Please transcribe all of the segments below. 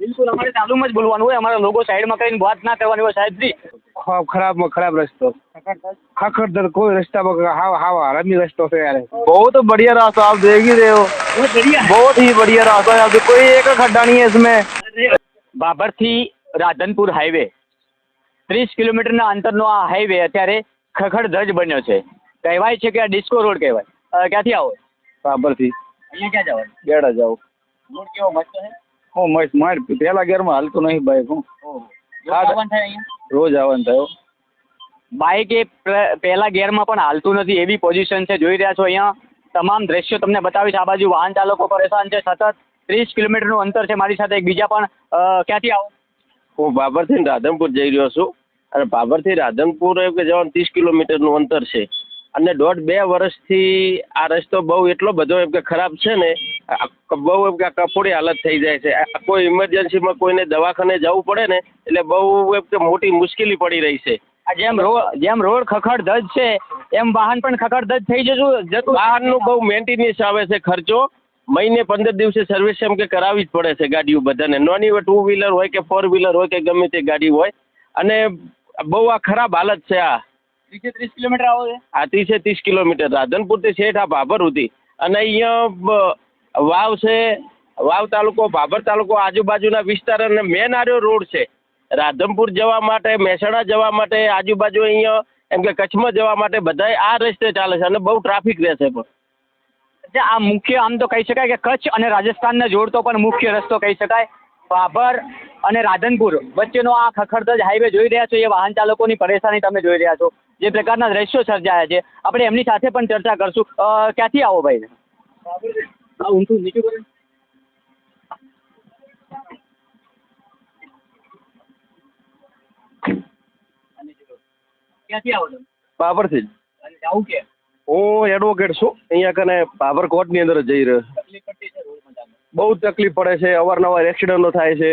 બિલકુલ અમારે ચાલુમાં જ બોલવાનું હોય, અમારા લોકો સાઈડમાં કરીને વાત ના કરવાની હોય સાહેબજી. ખરાબમાં ખરાબ રસ્તો, ખખડધજ કોઈ રસ્તામાં हावा रमी रस्तो से यार। बहुत बढ़िया रास्ता, आप देख ही रहे हो, बहुत बढ़िया है। बहुत ही बढ़िया रास्ता है, अभी कोई एक खड्डा नहीं है इसमें। बाबर થી રાધનપુર હાઈવે 30 કિલોમીટરના અંતરનો આ હાઈવે અત્યારે ખખડધજ બન્યો છે. કહેવાય છે કે આ ડિસ્કો રોડ કહેવાય. ક્યાંથી આવો? બાબરથી. અહીંયા ક્યાં જવાનું? બેડા જાવ. રોડ કેવો મસ્ત છે? હું મસ્ત માર પહેલા ગેરમાં હાલતો નહીં બાઈક. હું રોજ આવવાનું થાય અહીંયા? રોજ આવવાનું થયો. બાઇક એ પહેલા ગેરમાં પણ હાલતું નથી એવી પોઝિશન છે. જોઈ રહ્યા છો અહીંયા તમામ દ્રશ્યો તમને બતાવીશ. આ બાજુ વાહન ચાલકો પરેશાન છે. સતત 30 કિલોમીટરનું અંતર છે. મારી સાથે એક બીજા પણ. ક્યાંથી આવો? હું બાબરથી રાધનપુર જઈ રહ્યો છું, અને બાબરથી રાધનપુર એમ કે જવાનું 30 કિલોમીટરનું અંતર છે, અને 1.5-2 વર્ષથી આ રસ્તો બહુ એટલો બધો એમ કે ખરાબ છે ને, બહુ એમ કે કફોડી હાલત થઈ જાય છે. કોઈ ઇમરજન્સીમાં કોઈને દવાખાને જવું પડે ને એટલે બહુ એમ કે મોટી મુશ્કેલી પડી રહી છે. જેમ રોડ ખખડધજ છે એમ વાહન પણ ખખડધજ થઈ જતું. વાહનનું બહુ મેન્ટેનન્સ આવે છે, ખર્ચો મહિને 15 દિવસે સર્વિસ એમ કે કરાવવી જ પડે છે ગાડીઓ બધાને, નાની હોય 2 વ્હીલર હોય કે 4 વ્હીલર હોય કે ગમે તે ગાડી હોય, અને બહુ આ ખરાબ હાલત છે. આ 30 કિલોમીટર આવો છે? આ 30 કિલોમીટર રાધનપુરથી શેઠ આ ભાભર સુધી, અને અહીંયા વાવ છે, વાવ તાલુકો, ભાભર તાલુકો, આજુબાજુના વિસ્તાર, અને મેન આર્યો રોડ છે રાધનપુર જવા માટે, મહેસાણા જવા માટે, આજુબાજુ અહીંયા એમ કે કચ્છમાં જવા માટે બધાય આ રસ્તે ચાલે છે, અને બહુ ટ્રાફિક રહે છે. પણ આ મુખ્ય આમ તો કહી શકાય કે કચ્છ અને રાજસ્થાનને જોડતો પણ મુખ્ય રસ્તો કહી શકાય. ભાભર અને રાધનપુર વચ્ચેનો આ ખખડધજ હાઈવે જોઈ રહ્યા છો, એ વાહન ચાલકોની પરેશાની તમે જોઈ રહ્યા છો, જે પ્રકારના દ્રશ્યો સર્જાયા છે. આપણે એમની સાથે પણ ચર્ચા કરશું. ક્યાંથી આવો ભાઈ? ઊંચું નીચું કરો. ક્યાંથી આવો તમે? બાબરથી જ. અને જાવું કે? હું એડવોકેટ છું, અહીંયા કને બાબર કોર્ટની અંદર જ જઈ રહ્યો. તકલીફ પડતી છે રોડમાં ચાલવા? બહુ તકલીફ પડે છે, અવારનવાર એક્સિડન્ટો થાય છે,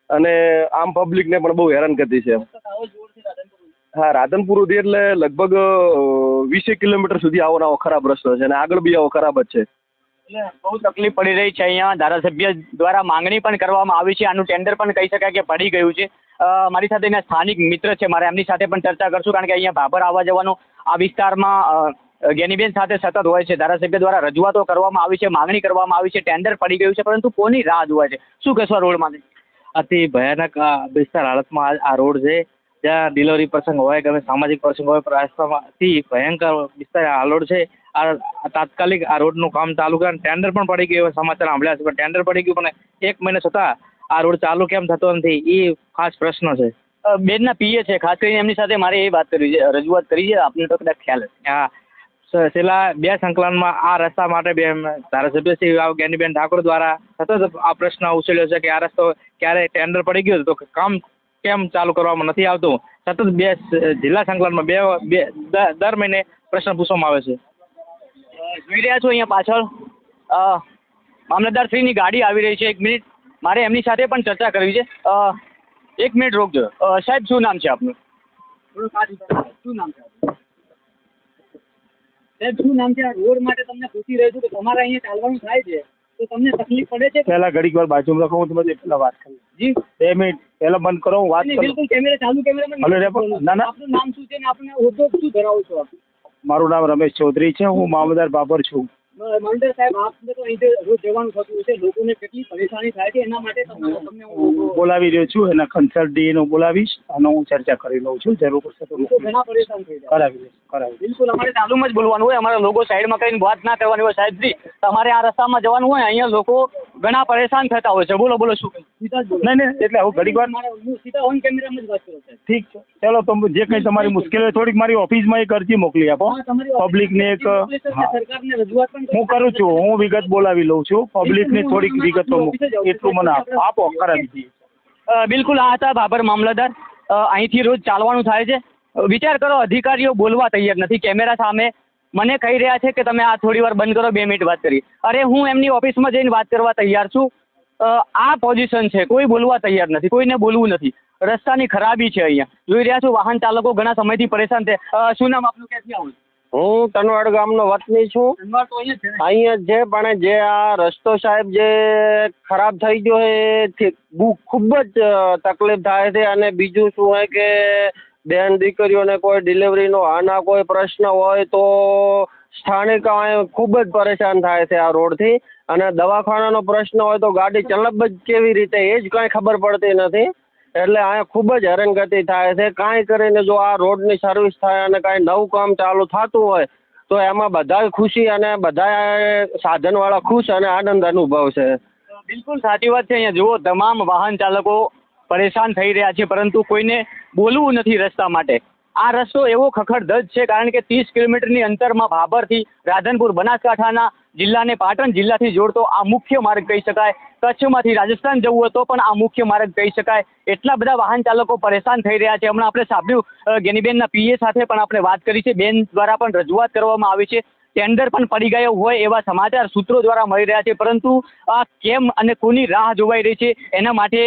અને આમ પબ્લિકને પણ બહુ હેરાન કરતી છે. હા, રાધનપુરથી એટલે લગભગ 20 કિલોમીટર સુધી આવો આવો ખરાબ રસ્તો છે, અને આગળ બી આવો ખરાબ જ છે. એટલે બહુ તકલીફ પડી રહી છે. અહીંયા ધારાસભ્ય દ્વારા માંગણી પણ કરવામાં આવી છે. આનું ટેન્ડર પણ કહી શકાય કે પડી ગયું છે. મારી સાથે એના સ્થાનિક મિત્ર છે, મારે એમની સાથે પણ ચર્ચા કરશું, કારણ કે અહીંયા ભાભર આવવા જવાનું આ વિસ્તારમાં જ્ઞાનીબેન સાથે સતત હોય છે. ધારાસભ્ય દ્વારા રજૂઆતો કરવામાં આવી છે, માંગણી કરવામાં આવી છે, ટેન્ડર પડી ગયું છે, પરંતુ કોની રાહ જોવાય છે? શું કહેશો આ રોડમાંથી? અતિ ભયાનક વિસ્તાર હાલતમાં આ રોડ છે. જ્યાં ડિલિવરી પ્રસંગ હોય, ગમે સામાજિક પ્રસંગ હોય, રસ્તામાં અતિ ભયંકર વિસ્તાર આ રોડ છે. આ તાત્કાલિક આ રોડનું કામ ચાલુ કરે, ટેન્ડર પણ પડી ગયું, સમાચાર સાંભળ્યા છે, પણ ટેન્ડર પડી ગયું પણ 1 મહિના છતાં આ રોડ ચાલુ કેમ થતો નથી, એ ખાસ પ્રશ્ન છે. બેનના પીએ છે, ખાસ કરીને એમની સાથે મારે એ વાત કરવી છે, રજૂઆત કરી છે, આપને તો કદાચ ખ્યાલ હશે. હા, છેલ્લા 2 સંકલનમાં આ રસ્તા માટે ધારાસભ્ય શ્રી જ્ઞાનીબેન ઠાકોર દ્વારા સતત આ પ્રશ્ન ઉછળ્યો છે કે આ રસ્તો ક્યારે ટેન્ડર પડી ગયું તો કામ કેમ ચાલુ કરવામાં નથી આવતું. સતત 2 જિલ્લા સંકલનમાં દર મહિને પ્રશ્ન પૂછવામાં આવે છે. જોઈ રહ્યા છો અહીંયા પાછળ મામલતદારશ્રીની ગાડી આવી રહી છે. 1 મિનિટ, મારે એમની સાથે પણ ચર્ચા કરવી છે. 1 મિનિટ રોકજો. સાહેબ, શું નામ છે આપનું? શું નામ છે સાહેબ? શું નામ છે? આ રોડ માટે તમને પૂછી રહ્યો છું કે તમારે અહીંયા ચાલવાનું થાય છે તો તમને તકલીફ પડે છે? પહેલા ઘડીક વાર બાજુમાં રાખો, હું તમને એટલા વાત કરું. જી 2 મિનિટ પહેલા બંધ કરો, હું વાત કરું. બિલકુલ, કેમેરા ચાલુ. ના. આપનું નામ શું છે ને આપને હોદ્દો શું ધરાવો છો? મારું નામ રમેશ ચૌધરી છે, હું મામલતદાર બાબર છું. મામલતદાર સાહેબ, આપને તો અહીંથી રોજ જવાનું થતું હશે, લોકોને કેટલી પરેશાની થાય છે, એના માટે તમને હું બોલાવી રહ્યો છું, એના કન્સલ્ટીને બોલાવીશ અને હું ચર્ચા કરી લઉં છું. જરૂર પડશે તો ઘણા પરેશાન થઈ જાય. કરાવી. બિલકુલ, અમારે ચાલુમાં જ બોલવાનું હોય, અમારા લોકો સાઈડમાં કરીને વાત ના કરવાની હોય. સાહેબજી, તમારે આ રસ્તામાં જવાનું હોય, અહીંયા લોકો ઘણા પરેશાન થતા હોય છે. બોલો શું કહ્યું? સીધા જ બોલો. નહીં, એટલે હું ઘડીક વાર હું સીધા ઓન કેમેરામાં જ વાત કરું છું. ઠીક છે, ચાલો તમે જે કંઈ તમારી મુશ્કેલી હોય થોડીક મારી ઓફિસમાં એક અરજી મોકલી આપો. પબ્લિકને એક સરકારને રજૂઆત પણ હું કરું છું, હું વિગત બોલાવી લઉં છું. પબ્લિકને થોડીક વિગતો એટલું મને આપો, કરાવી દઈએ. બિલકુલ, આ હતા ભાભર મામલતદાર. અહીંથી રોજ ચાલવાનું થાય છે. વિચાર કરો, અધિકારીઓ બોલવા તૈયાર નથી. કેમેરા સામે મને કહી રહ્યા છે કે તમે આ થોડી વાર બંધ કરો, 2 મિનિટ વાત કરી. અરે, હું એમની ઓફિસમાં જઈને વાત કરવા તૈયાર છું. આ પોઝિશન છે, કોઈ બોલવા તૈયાર નથી, કોઈને બોલવું નથી. રસ્તાની ખરાબી છે. અહીંયા જોઈ રહ્યા છો વાહન ચાલકો ઘણા સમયથી પરેશાન છે. શું નામ આપનું? ક્યાંથી આવું? હું તનવાડ ગામનો વતની છું. અહીંયા જ છે, પણ જે આ રસ્તો સાહેબ જે ખરાબ થઈ ગયો છે એ ખૂબ જ તકલીફ થાય છે. અને બીજું શું હોય કે બેન દીકરીઓને કોઈ ડિલિવરીનો આના કોઈ પ્રશ્ન હોય તો સ્થાનિક ખૂબ જ પરેશાન થાય છે આ રોડથી. અને દવાખાનાનો પ્રશ્ન હોય તો ગાડી ચલબ જ કેવી રીતે એ જ કાંઈ ખબર પડતી નથી. એટલે અહીંયા ખૂબ જ હેરાનગતિ થાય છે. કાંઈ કરીને જો આ રોડની સર્વિસ થાય અને કાંઈ નવું કામ ચાલુ થતું હોય તો એમાં બધાય ખુશી અને બધા સાધનવાળા ખુશ અને આનંદ અનુભવશે. બિલકુલ સાચી વાત છે. અહીંયા જુઓ, તમામ વાહન ચાલકો પરેશાન થઈ રહ્યા છે, પરંતુ કોઈને બોલવું નથી રસ્તા માટે. આ રસ્તો એવો ખખડધજ છે કારણ કે 30 કિલોમીટરની અંતરમાં ભાભરથી રાધનપુર, બનાસકાંઠાના જિલ્લાને પાટણ જિલ્લાથી જોડતો આ મુખ્ય માર્ગ કહી શકાય. કચ્છમાંથી રાજસ્થાન જવું હતો પણ આ મુખ્ય માર્ગ કહી શકાય. એટલા બધા વાહન ચાલકો પરેશાન થઈ રહ્યા છે. હમણાં આપણે સાંભળ્યું ગેનીબેનના પીએ સાથે પણ આપણે વાત કરી છે. બેન દ્વારા પણ રજૂઆત કરવામાં આવી છે. ટેન્ડર પણ પડી ગયો હોય એવા સમાચાર સૂત્રો દ્વારા મળી રહ્યા છે, પરંતુ આ કેમ અને કોની રાહ જોવાઈ રહી છે એના માટે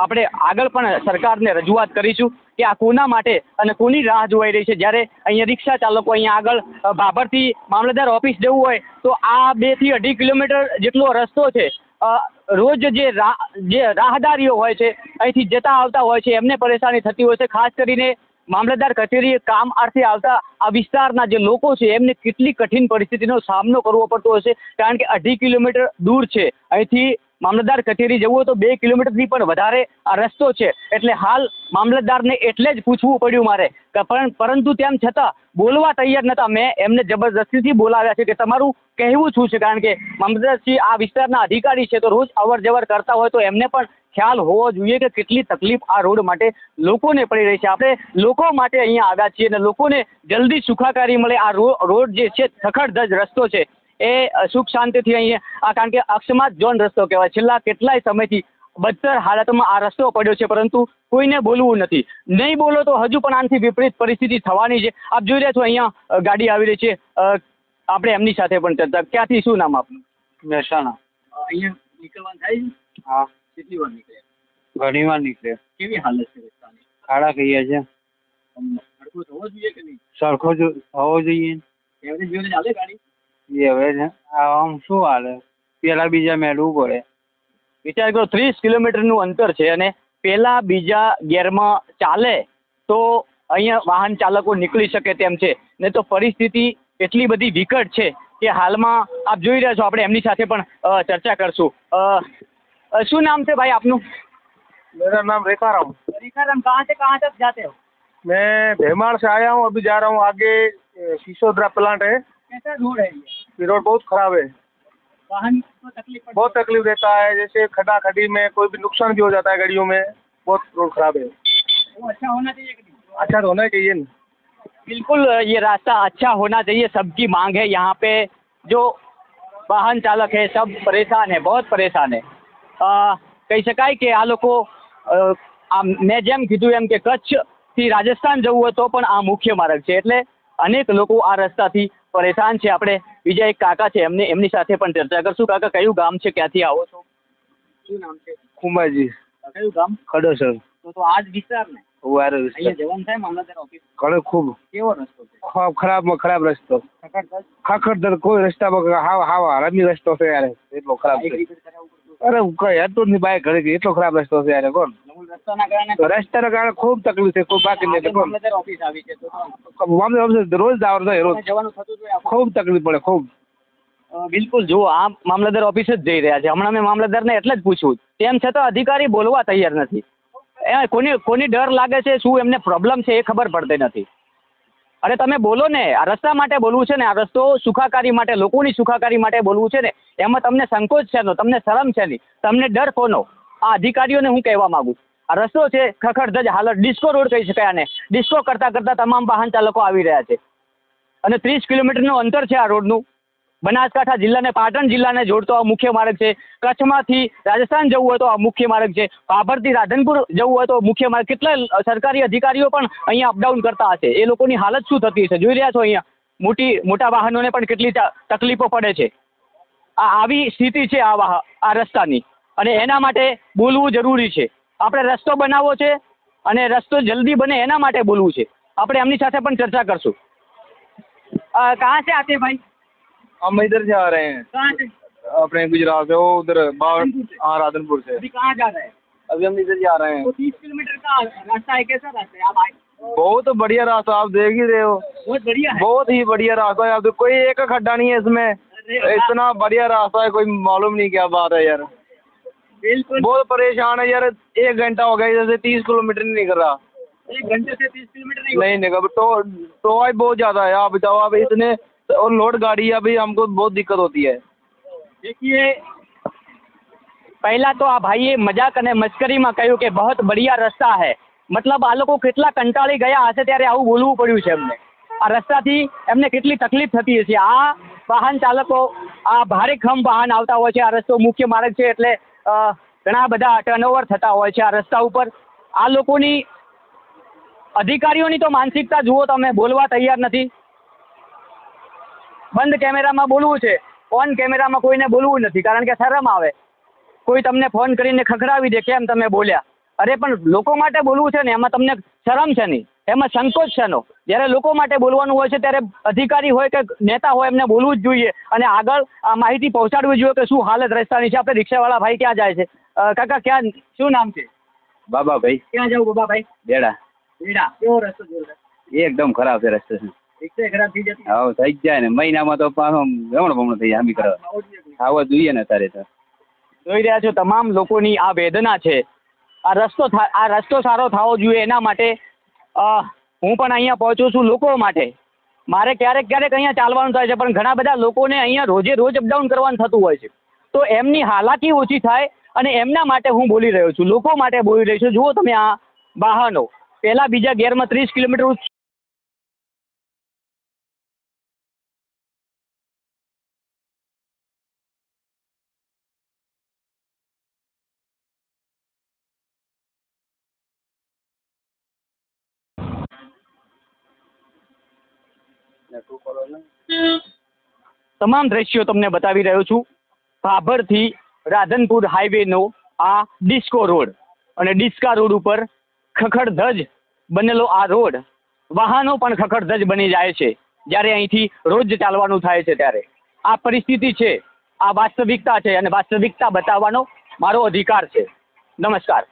આપણે આગળ પણ સરકારને રજૂઆત કરીશું કે આ કોના માટે અને કોની રાહ જોવાઈ રહી છે. જ્યારે અહીંયા રિક્ષા ચાલકો અહીંયા આગળ ભાભરથી મામલતદાર ઓફિસ જવું હોય તો આ 2 થી 2.5 કિલોમીટર જેટલો રસ્તો છે. રોજ જે રાહદારીઓ હોય છે અહીંથી જતા આવતા હોય છે એમને પરેશાની થતી હોય છે. ખાસ કરીને મામલતદાર કચેરીએ કામ અર્થે આવતા આ વિસ્તારના જે લોકો છે એમને કેટલી કઠિન પરિસ્થિતિનો સામનો કરવો પડતો હશે, કારણ કે 2.5 કિલોમીટર દૂર છે. અહીંથી મામલતદાર કચેરી જવું હોય તો 2 કિલોમીટરથી પણ વધારે આ રસ્તો છે. એટલે હાલ મામલતદારને એટલે જ પૂછવું પડ્યું મારે, પરંતુ તેમ છતાં બોલવા તૈયાર નહોતા. મેં એમને જબરદસ્તીથી બોલાવ્યા છે કે તમારું કહેવું શું છે, કારણ કે મામલતદારશ્રી આ વિસ્તારના અધિકારી છે તો રોજ અવર જવર કરતા હોય તો એમને પણ ખ્યાલ હોવો જોઈએ કે કેટલી તકલીફ આ રોડ માટે લોકોને પડી રહી છે. આપણે લોકો માટે અહીંયા આવ્યા છીએ અને લોકોને જલ્દી સુખાકારી મળે. આ રોડ જે છે ખખડધજ રસ્તો છે એ સુખ શાંતિથી અહીંયા કારણ કે અકસ્માત ઝોન રસ્તો કહેવાય. છેલ્લા કેટલાય સમયથી બદતર હાલતમાં આ રસ્તો પડ્યો છે, પરંતુ કોઈને બોલવું નથી. નહીં બોલો તો હજુ પણ આનાથી વિપરીત પરિસ્થિતિ થવાની છે. આપ જોઈ રહ્યા છો અહીંયા ગાડી આવી રહી છે. આપણે એમની સાથે પણ ચર્ચા. ક્યાંથી, શું નામ આપનું? મહેસાણા. અહીંયા નીકળવાનું થાય છે? હા, કેટલી વાર નીકળે? ઘણી વાર નીકળે. કેવી હાલત છે રસ્તાની? ખાડા કહીએ છે. સરખો થવો જોઈએ કે નહીં? સરખો જ હોવો જોઈએ. એવરેજ બેવરેજ હાલે ગાડી? એ હવે છે આમ શું હાલે, પેલા બીજા મેળવું પડે. વિચાર કરો, 30 કિલોમીટરનું અંતર છે અને પેલા બીજા ગેરમાં ચાલે તો અહીંયા વાહન ચાલકો નીકળી શકે તેમ છે, ને તો પરિસ્થિતિ એટલી બધી વિકટ છે કે હાલમાં આપ જોઈ રહ્યા છો. આપણે એમની સાથે પણ ચર્ચા કરશું. શું નામ છે ભાઈ આપનું? मेरा नाम रेखाराम. रेखाराम, कहाँ तक जाते हो? मैं भैमाण से आया हूँ, अभी जा रहा हूँ आगे. सिसोदरा प्लांट है. कैसा रोड है ये रोड बहुत खराब है. वाहन को तकलीफ बहुत तकलीफ रहता है, जैसे खड्डा खड्डी में कोई भी नुकसान भी हो जाता है गाड़ियों में. बहुत रोड खराब है. वो अच्छा होना चाहिए कि नहीं? अच्छा तो होना ही चाहिए ना. बिल्कुल, ये रास्ता अच्छा होना चाहिए, सबकी मांग है. यहाँ पे जो वाहन चालक है सब परेशान है, बहुत परेशान है. કહી શકાય કે આ લોકો મેં જેમ કીધું એમ કે કચ્છથી રાજસ્થાન જવું હોય તો પણ આ મુખ્ય માર્ગ છે, એટલે અનેક લોકો આ રસ્તાથી પરેશાન છે. આપણે બીજા એક કાકા છે એમની સાથે પણ ચર્ચા કરશું. કાકા, કયું ગામ છે, ક્યાંથી આવો છો? શું નામ છે? કુંભાજી. કયું ગામ? ખડોસર. તો આ જ વિસ્તાર ને? અહીંયા જવાનું થાય મામલતદાર ઓફિસ? ઘણો ખૂબ. કેવો રસ્તો છે? ખરાબમાં ખરાબ રસ્તો. ખખડધજ કોઈ રસ્તામાં હાવ હરામી રસ્તો છે યાર. એટલો ખરાબ છે. અરે કઈ હતું જ નહીં બાઈક ઘડી, એટલો ખરાબ રસ્તો છે યાર. કોણ રસ્તાના કારણે ખૂબ તકલીફ છે. કોઈ બાકી નહીં. મામલતદાર ઓફિસ આવી છે તો રોજ જવાનું થાય, રોજ જવાનું થતું જ હોય. ખૂબ તકલીફ પડે, ખૂબ. બિલકુલ, જુઓ, આ મામલતદાર ઓફિસ જ જઈ રહ્યા છે. હમણાં મેં મામલતદારને એટલે જ પૂછ્યું, તેમ છતાં અધિકારી બોલવા તૈયાર નથી. કોની ડર લાગે છે, શું એમને પ્રોબ્લેમ છે એ ખબર પડતી નથી. અરે તમે બોલો ને, આ રસ્તા માટે બોલવું છે ને, આ રસ્તો સુખાકારી માટે, લોકોની સુખાકારી માટે બોલવું છે ને, એમાં તમને સંકોચ છે નો, તમને શરમ છે નહીં, તમને ડર કોનો? આ અધિકારીઓને હું કહેવા માંગુ, આ રસ્તો છે ખખડધજ હાલત, ડિસ્કો રોડ કહી શકાય આને. ડિસ્કો કરતાં તમામ વાહન ચાલકો આવી રહ્યા છે અને 30 કિલોમીટરનું અંતર છે આ રોડનું. બનાસકાંઠા જિલ્લાને પાટણ જિલ્લાને જોડતો આ મુખ્ય માર્ગ છે. કચ્છમાંથી રાજસ્થાન જવું હોય તો આ મુખ્ય માર્ગ છે. ભાભરથી રાધનપુર જવું હોય તો મુખ્ય માર્ગ. કેટલા સરકારી અધિકારીઓ પણ અહીંયા અપડાઉન કરતા હશે, એ લોકોની હાલત શું થતી હશે જોઈ રહ્યા છો. અહીંયા મોટા વાહનોને પણ કેટલી તકલીફો પડે છે. આવી સ્થિતિ છે આ રસ્તાની, અને એના માટે બોલવું જરૂરી છે. આપણે રસ્તો બનાવવો છે અને રસ્તો જલ્દી બને એના માટે બોલવું છે. આપણે એમની સાથે પણ ચર્ચા કરશું. कहाँ से आते हैं भाई? हम इधर से आ रहे हैं, कहाँ से? अपने गुजरात से, वो उधर हाँ राधनपुर से। अभी कहाँ जा रहे हैं? अभी हम इधर जा रहे हैं। तो 30 किलोमीटर का रास्ता है, कैसा रास्ता है? आप आए बहुत बढ़िया रास्ता, आप देख ही रहे हो, बहुत बढ़िया है। बहुत ही बढ़िया रास्ता है। आप तो कोई एक खड्डा नहीं है इसमें, अरे इतना बढ़िया रास्ता है, कोई मालूम नहीं क्या बात है यार। बिल्कुल, बहुत परेशान है यार, 1 घंटा हो गया जैसे 30 किलोमीटर नहीं निकल रहा। 1 घंटे से 30 किलोमीटर नहीं नहीं निकल तो आज बहुत ज़्यादा है। आप बताओ, आप इतने और लोड गाड़ी है, अभी हमको बहुत दिक्कत होती है। देखिए, પહેલા તો આ ભાઈએ મજાક અને મસ્કરીમાં કહ્યું કે બહુત બઢિયા રસ્તા હે, મતલબ આ લોકો કેટલા કંટાળી ગયા હશે ત્યારે આવું બોલવું પડ્યું છે એમને. આ રસ્તાથી એમને કેટલી તકલીફ થતી હશે. આ વાહન ચાલકો, આ ભારે ખમ વાહન આવતા હોય છે. આ રસ્તો મુખ્ય માર્ગ છે એટલે ઘણા બધા ટર્નઓવર થતા હોય છે આ રસ્તા ઉપર. આ લોકોની અધિકારીઓની તો માનસિકતા જુઓ તમે, બોલવા તૈયાર નથી. બંધ કેમેરામાં બોલવું છે, ઓન કેમેરામાં કોઈને બોલવું નથી, કારણ કે શરમ આવે. કોઈ તમને ફોન કરીને ખખડાવી દે, કેમ તમે બોલ્યા? અરે પણ લોકો માટે બોલવું છે ને, એમાં તમને શરમ છે નહીં, એમાં સંકોચ છે નો. જ્યારે લોકો માટે બોલવાનું હોય છે ત્યારે અધિકારી હોય કે નેતા હોય એમને બોલવું જ જોઈએ અને આગળ આ માહિતી પહોંચાડવી જોઈએ કે શું હાલત રસ્તાની છે. આપણે રિક્ષાવાળા ભાઈ ક્યાં જાય છે? કાકા ક્યાં, શું નામ છે? બાબાભાઈ ક્યાં જવું બાબાભાઈ? બેડા બેડા. કેવો રસ્તો જોરદાર? એકદમ ખરાબ છે રસ્તો. રિક્ષા ખરાબ થઈ જતી? હા થઈ જ જાય ને, મહિનામાં તો પાછો જમણ થઈ જાય. આમી કરવા આવા જોઈએ ને અત્યારે તો. જોઈ રહ્યા છો તમામ લોકોની આ વેદના છે. આ રસ્તો સારો થવો જોઈએ એના માટે હું પણ અહીંયા પહોંચું છું લોકો માટે. મારે ક્યારેક અહીંયા ચાલવાનું થાય છે, પણ ઘણા બધા લોકોને અહીંયા રોજે રોજ અપડાઉન કરવાનું થતું હોય છે. તો એમની હાલાકી ઓછી થાય અને એમના માટે હું બોલી રહ્યો છું, લોકો માટે બોલી રહ્યો છું. જુઓ તમે આ વાહનો પહેલા બીજા ગેરમાં 30 કિલોમીટર તમામ દ્રશ્યો તમને બતાવી રહ્યો છું. ભાભરથી રાધનપુર હાઈવેનો આ ડિસ્કો રોડ અને ડિસ્કા રોડ ઉપર ખખડધજ બનેલો આ રોડ, વાહનો પણ ખખડધજ બની જાય છે જ્યારે અહીંથી રોજ ચાલવાનું થાય છે ત્યારે. આ પરિસ્થિતિ છે, આ વાસ્તવિકતા છે અને વાસ્તવિકતા બતાવવાનો મારો અધિકાર છે. નમસ્કાર.